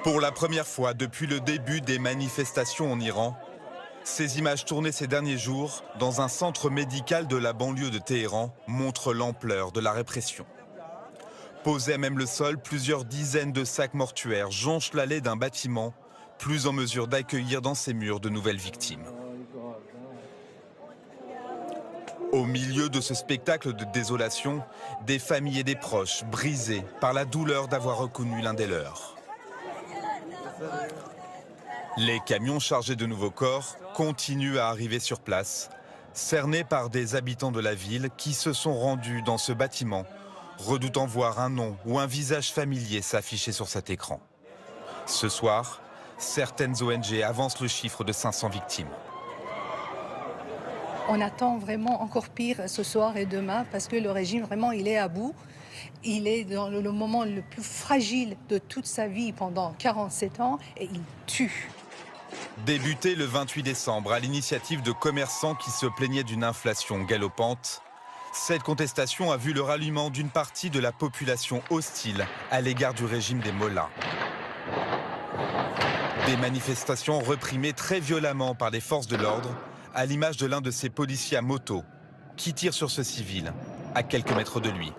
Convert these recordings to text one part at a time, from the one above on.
Pour la première fois depuis le début des manifestations en Iran, ces images tournées ces derniers jours dans un centre médical de la banlieue de Téhéran montrent l'ampleur de la répression. Posés à même le sol, plusieurs dizaines de sacs mortuaires jonchent l'allée d'un bâtiment, plus en mesure d'accueillir dans ses murs de nouvelles victimes. Au milieu de ce spectacle de désolation, des familles et des proches brisés par la douleur d'avoir reconnu l'un des leurs. Les camions chargés de nouveaux corps continuent à arriver sur place, cernés par des habitants de la ville qui se sont rendus dans ce bâtiment, redoutant voir un nom ou un visage familier s'afficher sur cet écran. Ce soir, certaines ONG avancent le chiffre de 500 victimes. On attend vraiment encore pire ce soir et demain parce que le régime, vraiment, il est à bout. Il est dans le moment le plus fragile de toute sa vie pendant 47 ans et il tue. Débuté le 28 décembre à l'initiative de commerçants qui se plaignaient d'une inflation galopante, cette contestation a vu le ralliement d'une partie de la population hostile à l'égard du régime des mollahs. Des manifestations réprimées très violemment par les forces de l'ordre, à l'image de l'un de ces policiers à moto qui tire sur ce civil à quelques mètres de lui.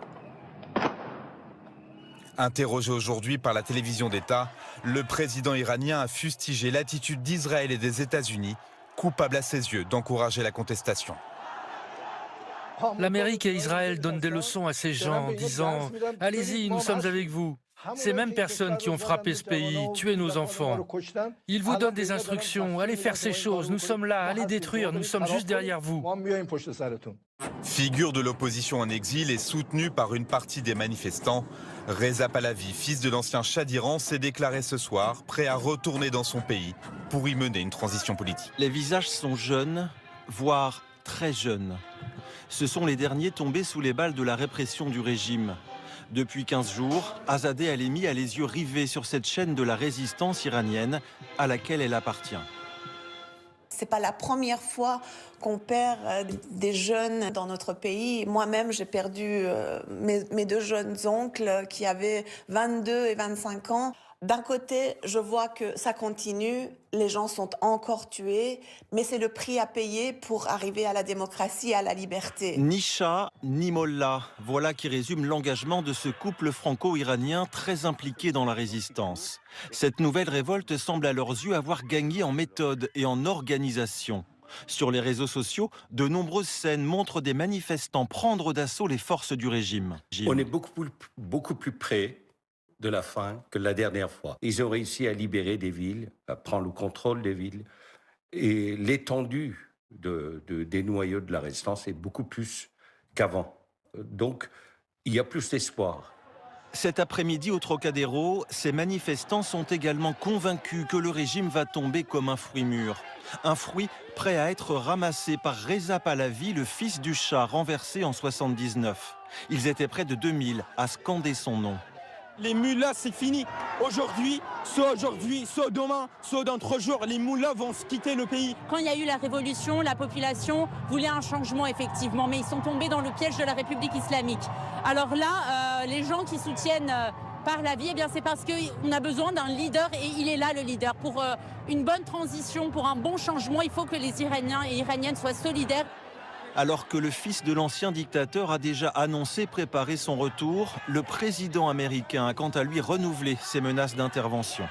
Interrogé aujourd'hui par la télévision d'État, le président iranien a fustigé l'attitude d'Israël et des États-Unis, coupables à ses yeux d'encourager la contestation. L'Amérique et Israël donnent des leçons à ces gens en disant « Allez-y, nous sommes avec vous ». Ces mêmes personnes qui ont frappé ce pays, tué nos enfants. Ils vous donnent des instructions, allez faire ces choses, nous sommes là, allez détruire, nous sommes juste derrière vous. Figure de l'opposition en exil et soutenu par une partie des manifestants, Reza Pahlavi, fils de l'ancien Shah d'Iran, s'est déclaré ce soir prêt à retourner dans son pays pour y mener une transition politique. Les visages sont jeunes, voire très jeunes. Ce sont les derniers tombés sous les balles de la répression du régime. Depuis 15 jours, Azadeh Alemi a les yeux rivés sur cette chaîne de la résistance iranienne à laquelle elle appartient. C'est pas la première fois qu'on perd des jeunes dans notre pays. Moi-même, j'ai perdu mes deux jeunes oncles qui avaient 22 et 25 ans. D'un côté, je vois que ça continue, les gens sont encore tués, mais c'est le prix à payer pour arriver à la démocratie et à la liberté. Ni Shah, ni Mollah, voilà qui résume l'engagement de ce couple franco-iranien très impliqué dans la résistance. Cette nouvelle révolte semble à leurs yeux avoir gagné en méthode et en organisation. Sur les réseaux sociaux, de nombreuses scènes montrent des manifestants prendre d'assaut les forces du régime. On est beaucoup plus près de la fin que la dernière fois. Ils ont réussi à libérer des villes, à prendre le contrôle des villes. Et l'étendue des noyaux de la résistance est beaucoup plus qu'avant. Donc, il y a plus d'espoir. Cet après-midi au Trocadéro, ces manifestants sont également convaincus que le régime va tomber comme un fruit mûr. Un fruit prêt à être ramassé par Reza Pahlavi, le fils du Shah renversé en 79. Ils étaient près de 2000 à scander son nom. Les mullahs, c'est fini. Aujourd'hui, soit demain, soit dans 3 jours, les mullahs vont quitter le pays. Quand il y a eu la révolution, la population voulait un changement, effectivement, mais ils sont tombés dans le piège de la République islamique. Alors là, les gens qui soutiennent Pahlavi, eh bien, c'est parce qu'on a besoin d'un leader et il est là, le leader. Pour une bonne transition, pour un bon changement, il faut que les Iraniens et Iraniennes soient solidaires. Alors que le fils de l'ancien dictateur a déjà annoncé préparer son retour, le président américain a quant à lui renouvelé ses menaces d'intervention.